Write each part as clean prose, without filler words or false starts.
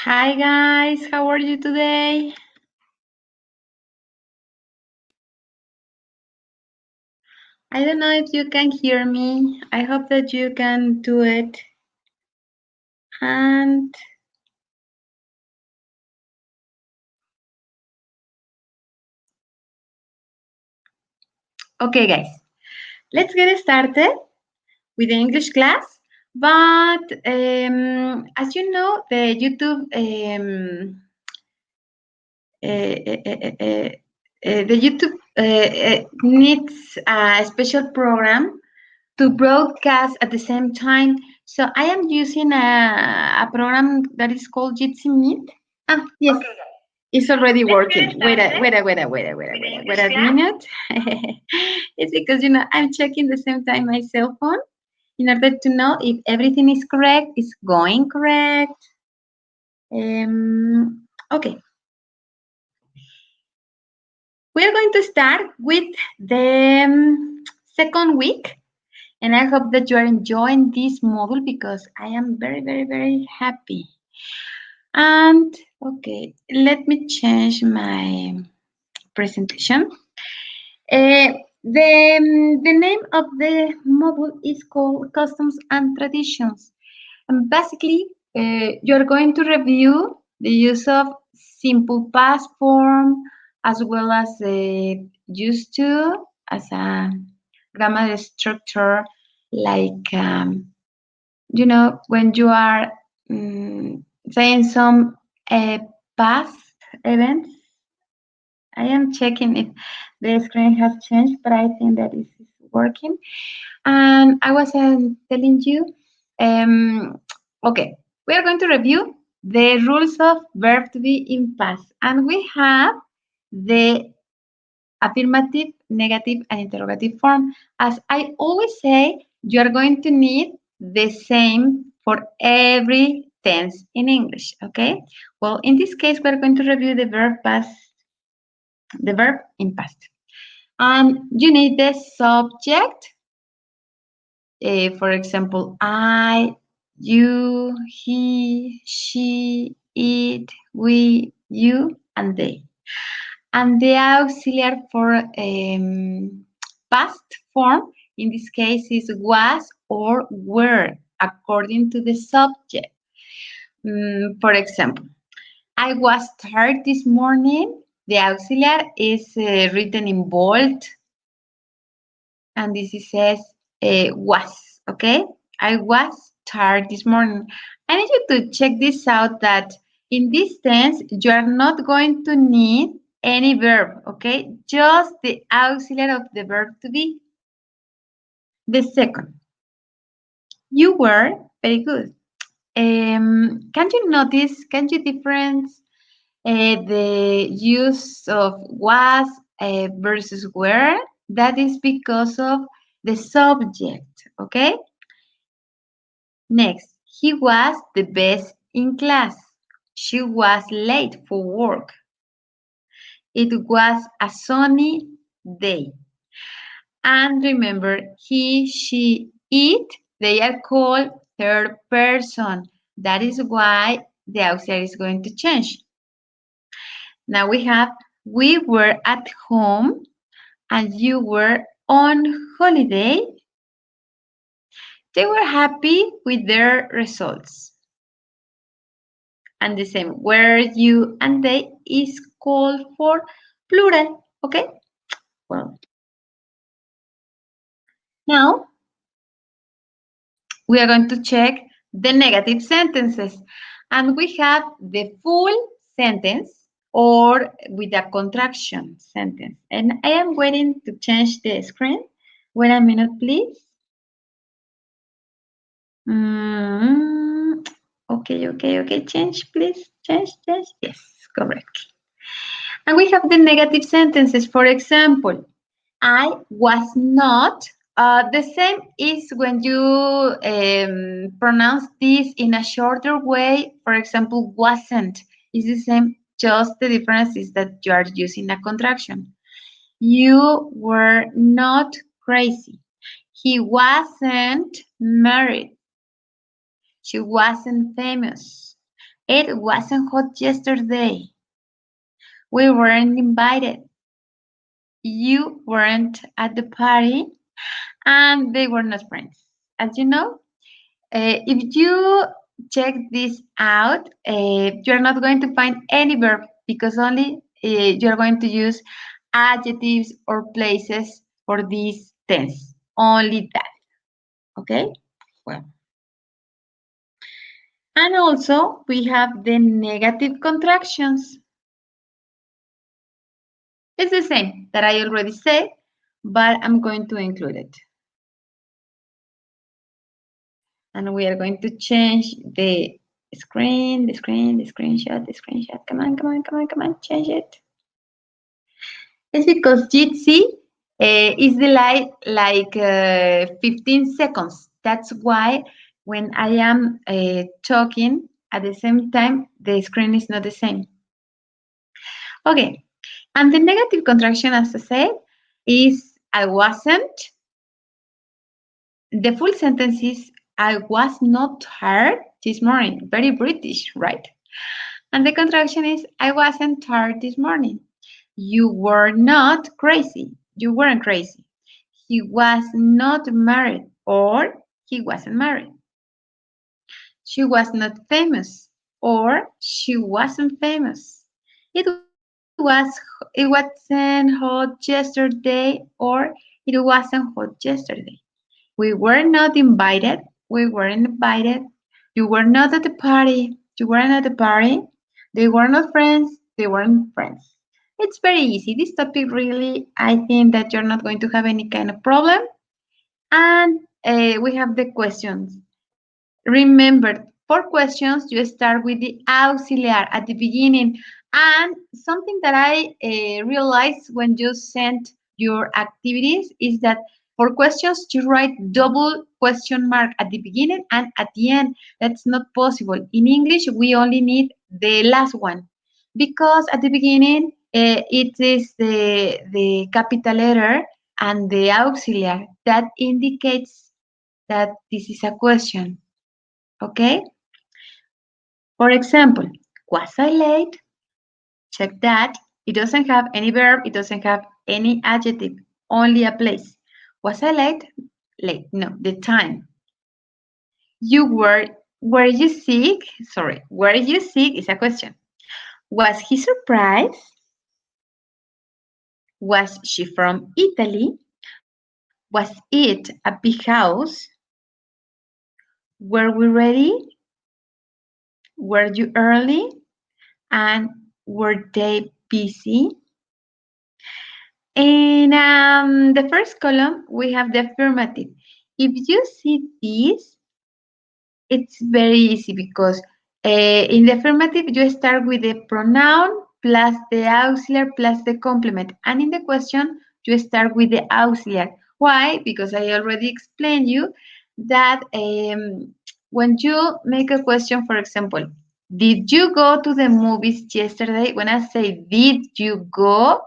Hi guys, how are you today? I don't know if you can hear me. I hope that you can do it. And okay, guys, let's get started with the English class. But as you know, the YouTube the YouTube needs a special program to broadcast at the same time. So I am using a program that is called Jitsi Meet. Ah, yes, okay, it's already working. Wait a minute. It's because I'm checking the same time my cell phone in order to know if everything is correct, is going correct. Okay, we are going to start with the second week. And I hope that you are enjoying this module because I am very happy. And okay, let me change my presentation. The name of the module is called Customs and Traditions. And basically, you're going to review the use of simple past form as well as used to as a grammar structure like when you are saying some past events. I am checking if the screen has changed, but I think that it is working. And I was telling you, um, okay, we are going to review the rules of verb to be in past, and we have the affirmative, negative, and interrogative form. As I always say, you are going to need the same for every tense in English, okay? Well, in this case, we're going to review the verb in past. You need the subject, for example, I, you, he, she, it, we, you, and they. And the auxiliary for past form, in this case, is was or were, according to the subject. For example, I was tired this morning. The auxiliary is written in bold, and this is says was, okay? I was tired this morning. I need you to check this out that in this tense, you are not going to need any verb, okay? Just the auxiliary of the verb to be. The second, you were very good. Can you difference the use of was versus were? That is because of the subject, okay? Next, he was the best in class. She was late for work. It was a sunny day. And remember, he, she, it, they are called third person. That is why the auxiliary is going to change. Now we have, we were at home and you were on holiday. They were happy with their results. And the same, were, you, and they is called for plural. Okay? Well, now we are going to check the negative sentences. And we have the full sentence or with a contraction sentence. And I am waiting to change the screen. Wait a minute, please. Okay. Change, please. Change. Yes, correct. And we have the negative sentences. For example, I was not. The same is when you pronounce this in a shorter way. For example, wasn't is the same. Just the difference is that you are using a contraction. You were not crazy. He wasn't married. She wasn't famous. It wasn't hot yesterday. We weren't invited. You weren't at the party, and they were not friends. As you know, if you check this out, you're not going to find any verb because only you're going to use adjectives or places for this tense. Only that. Okay? Well, and also we have the negative contractions. It's the same that I already said, but I'm going to include it. And we are going to change the screen, the screenshot, the screenshot. Come on, come on, come on, come on, change it. It's because Jitsi is delayed like 15 seconds. That's why when I am talking at the same time, the screen is not the same. Okay, and the negative contraction, as I said, is I wasn't. The full sentence is I was not tired this morning. Very British, right? And the contraction is I wasn't tired this morning. You were not crazy. You weren't crazy. He was not married or he wasn't married. She was not famous or she wasn't famous. It was it wasn't hot yesterday or it wasn't hot yesterday. We were not invited. We weren't invited. You were not at the party. You weren't at the party. They were not friends. They weren't friends. It's very easy. This topic really, I think that you're not going to have any kind of problem. And we have the questions. Remember, for questions, you start with the auxiliar at the beginning. And something that I realized when you sent your activities is that for questions, you write double question mark at the beginning and at the end. That's not possible. In English, we only need the last one because at the beginning, it is the capital letter and the auxiliar that indicates that this is a question. Okay? For example, was I late? Check that. It doesn't have any verb, it doesn't have any adjective, only a place. Was I late? Late. No, the time. You were you sick? Sorry, were you sick is a question. Was he surprised? Was she from Italy? Was it a big house? Were we ready? Were you early? And were they busy? In the first column, we have the affirmative. If you see this, it's very easy because in the affirmative, you start with the pronoun plus the auxiliary plus the complement. And in the question, you start with the auxiliary. Why? Because I already explained you that when you make a question, for example, did you go to the movies yesterday? When I say did you go,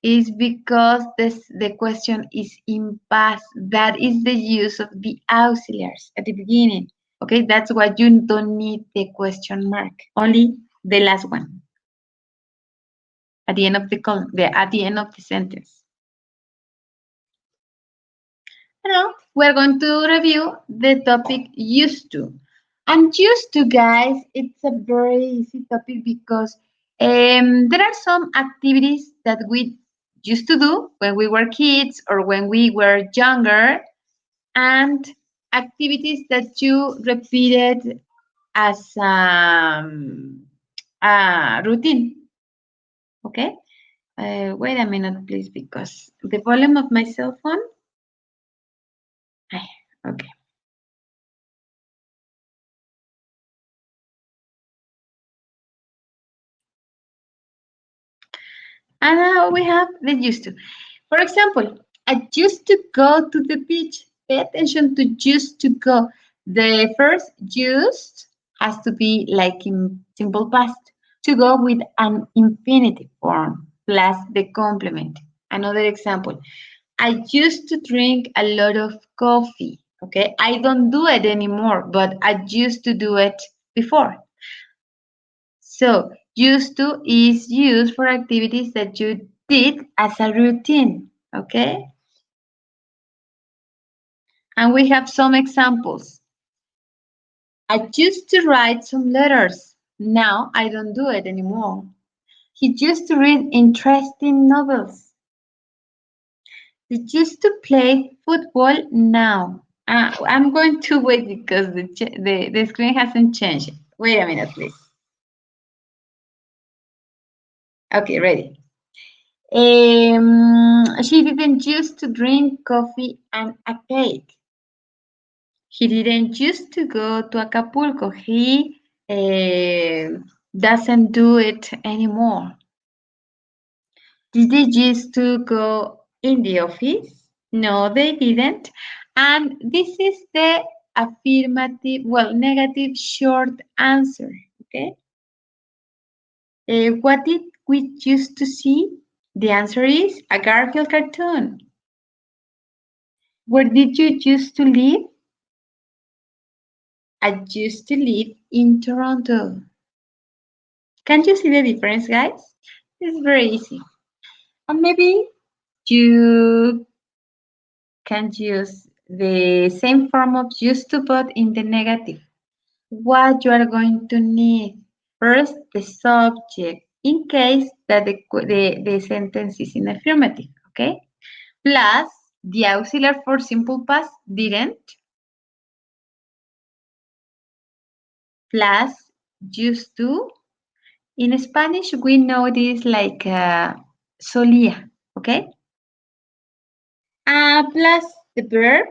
is because the question is in past. That is the use of the auxiliaries at the beginning. Okay, that's why you don't need the question mark. Only the last one at the end of the column, at the end of the sentence. Now we're going to review the topic used to. And used to, guys, it's a very easy topic because there are some activities that we used to do when we were kids or when we were younger, and activities that you repeated as a routine. Okay? Wait a minute, please, because the volume of my cell phone. Okay. And now we have the used to. For example, I used to go to the beach. Pay attention to used to go. The first used has to be like in simple past to go with an infinitive form plus the complement. Another example, I used to drink a lot of coffee. Okay, I don't do it anymore, but I used to do it before. So, used to is used for activities that you did as a routine, okay? And we have some examples. I used to write some letters. Now I don't do it anymore. He used to read interesting novels. He used to play football now. I'm going to wait because the screen hasn't changed. Wait a minute, please. Okay, ready. She didn't used to drink coffee and a cake. He didn't used to go to Acapulco. He doesn't do it anymore. Did they used to go in the office? No, they didn't. And this is the affirmative, well, negative short answer. Okay. What did we used to see? The answer is a Garfield cartoon. Where did you used to live? I used to live in Toronto. Can you see the difference, guys? It's very easy. And maybe you can use the same form of used to but in the negative. What you are going to need? First, the subject, in case that the sentence is in affirmative, okay? Plus, the auxiliary for simple past didn't. Plus, used to. In Spanish, we know this like solía, okay? Plus the verb,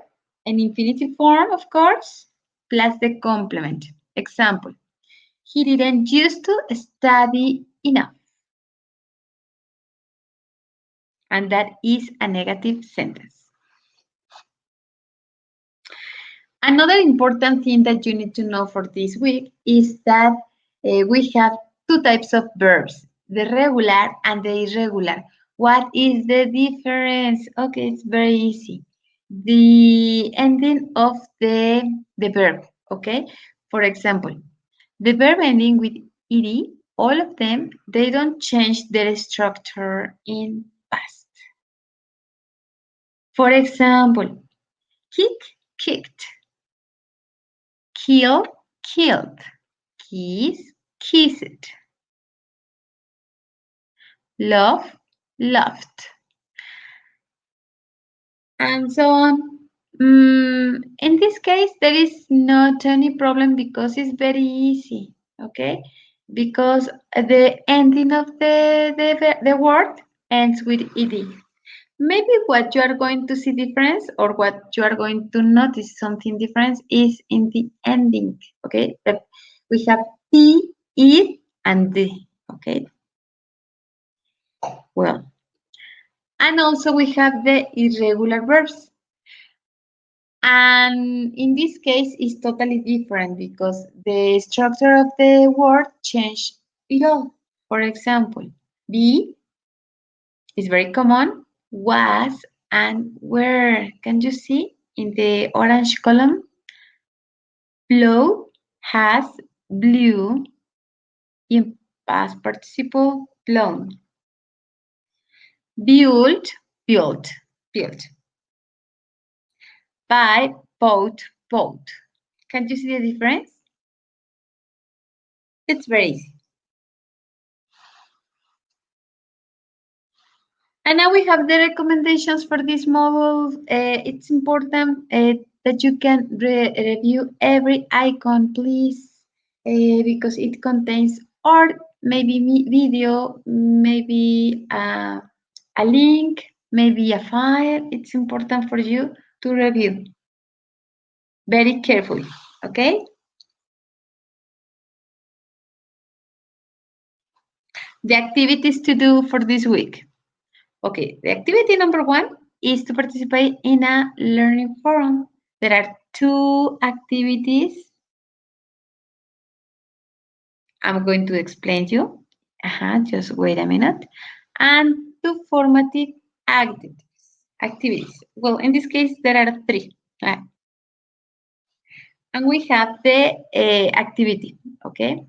an infinitive form, of course, plus the complement. Example, he didn't used to study enough. And that is a negative sentence. Another important thing that you need to know for this week is that we have two types of verbs, the regular and the irregular. What is the difference? Okay, it's very easy. The ending of the verb, okay? For example, the verb ending with ed, all of them, they don't change their structure in past. For example, kick, kicked. Kill, killed. Kiss, kissed. Love, loved. And so on. In this case, there is not any problem because it's very easy, okay? Because the ending of the word ends with ed. Maybe what you are going to see difference or what you are going to notice something different is in the ending, okay? That we have t, it, and the, okay? Well, and also we have the irregular verbs. And in this case, it's totally different because the structure of the word changed it all. For example, be is very common, was and were. Can you see in the orange column? Blow has blew in past participle blown. Build, built, built. Buy, bought, bought. Can you see the difference? It's very easy. And now we have the recommendations for this module. It's important that you can review every icon, please, because it contains or maybe video, maybe a link, maybe a file. It's important for you to review very carefully, okay? The activities to do for this week. Okay, the activity number 1 is to participate in a learning forum. There are 2 activities. I'm going to explain to you. Just wait a minute. And 2 formative activities. Well, in this case, there are 3. And we have the activity, okay?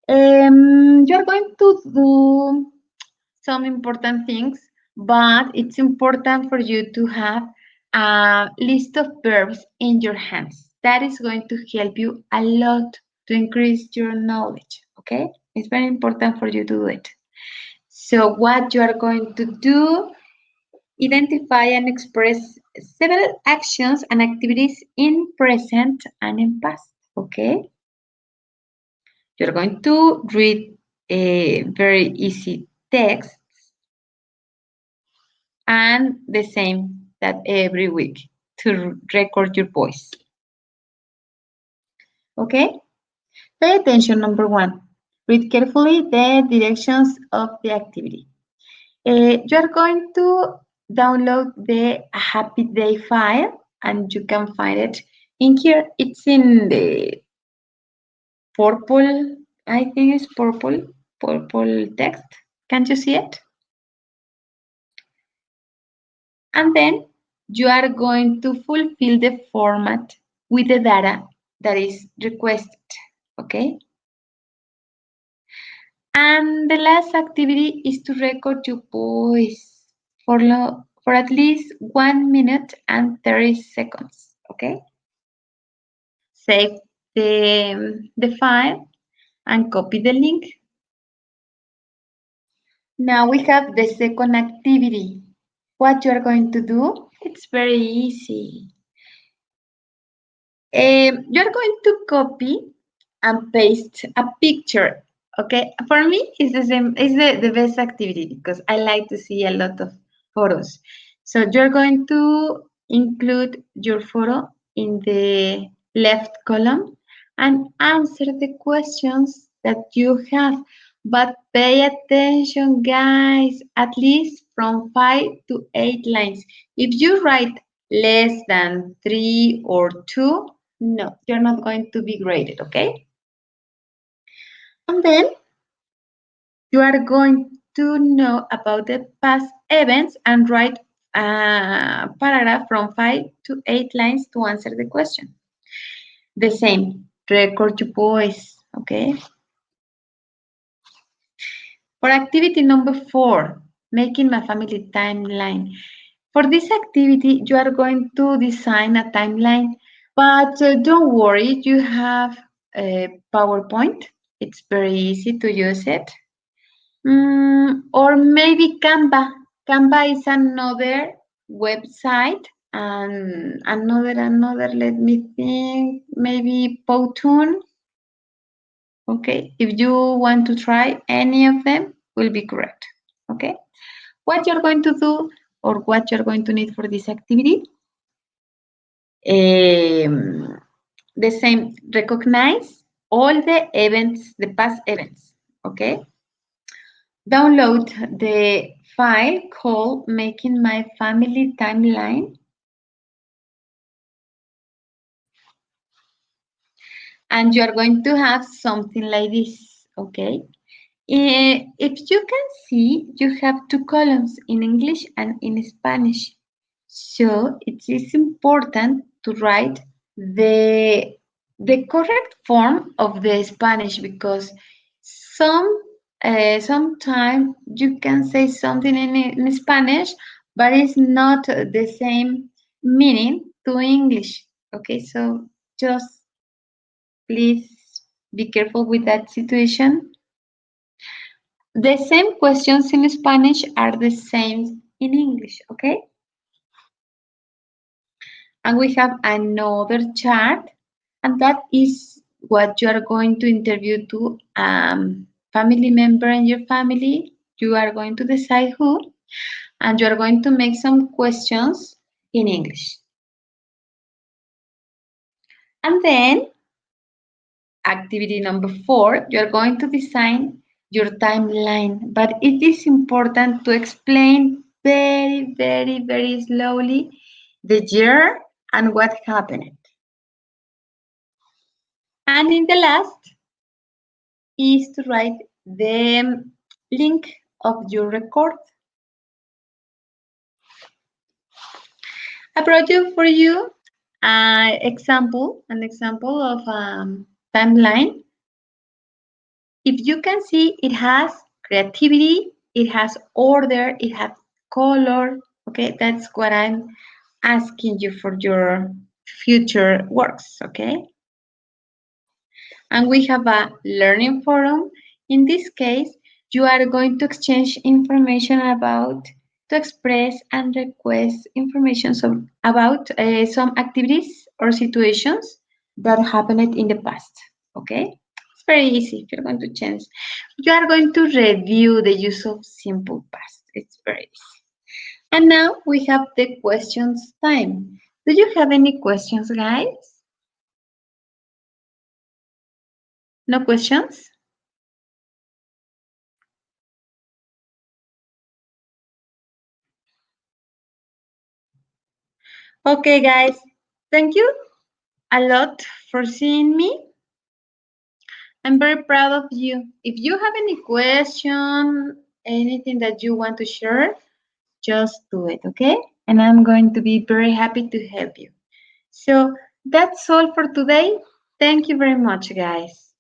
You're going to do some important things, but it's important for you to have a list of verbs in your hands. That is going to help you a lot to increase your knowledge, okay? It's very important for you to do it. So what you are going to do, identify and express several actions and activities in present and in past, okay? You're going to read a very easy text and the same that every week to record your voice. Okay? Pay attention, number one. Read carefully the directions of the activity. You are going to download the Happy Day file and you can find it in here. It's in the purple, I think it's purple text. Can't you see it? And then you are going to fulfill the format with the data that is requested, okay? And the last activity is to record your voice for at least 1 minute and 30 seconds, okay? Save the file and copy the link. Now we have the second activity. What you are going to do? It's very easy. You're going to copy and paste a picture. Okay, for me, it's the same. It's the best activity because I like to see a lot of photos. So you're going to include your photo in the left column and answer the questions that you have. But pay attention, guys, at least from 5 to 8 lines. If you write less than 3 or 2, no, you're not going to be graded, okay? And then you are going to know about the past events and write a paragraph from 5 to 8 lines to answer the question. The same, record your voice, okay? For activity number 4, making my family timeline. For this activity, you are going to design a timeline, but don't worry, you have a PowerPoint. It's very easy to use it. Or maybe Canva. Canva is another website and another, let me think, maybe Powtoon. Okay, if you want to try any of them, will be correct. Okay, what you're going to do or what you're going to need for this activity, the same, recognize all the events, the past events, okay? Download the file called Making My Family Timeline. And you are going to have something like this, okay? If you can see, you have 2 columns in English and in Spanish. So it is important to write the correct form of the Spanish because sometimes you can say something in Spanish, but it's not the same meaning to English. Okay, so just please be careful with that situation. The same questions in Spanish are the same in English, okay? And we have another chart, and that is what you are going to interview to family member in your family. You are going to decide who, and you are going to make some questions in English. And then, activity number 4, you are going to design your timeline, but it is important to explain very, very, very slowly the year and what happened. And in the last is to write the link of your record. I brought you for you an example of timeline. If you can see, it has creativity, it has order, it has color. Okay, that's what I'm asking you for your future works. Okay, and we have a learning forum. In this case, you are going to exchange information about, to express and request information about some activities or situations that happened in the past. Okay, it's very easy. If you're going to change, you are going to review the use of simple past. It's very easy. And now we have the questions time. Do you have any questions, guys? No questions? Okay, guys. Thank you a lot for seeing me. I'm very proud of you. If you have any question, anything that you want to share, just do it, okay? And I'm going to be very happy to help you. So that's all for today. Thank you very much, guys.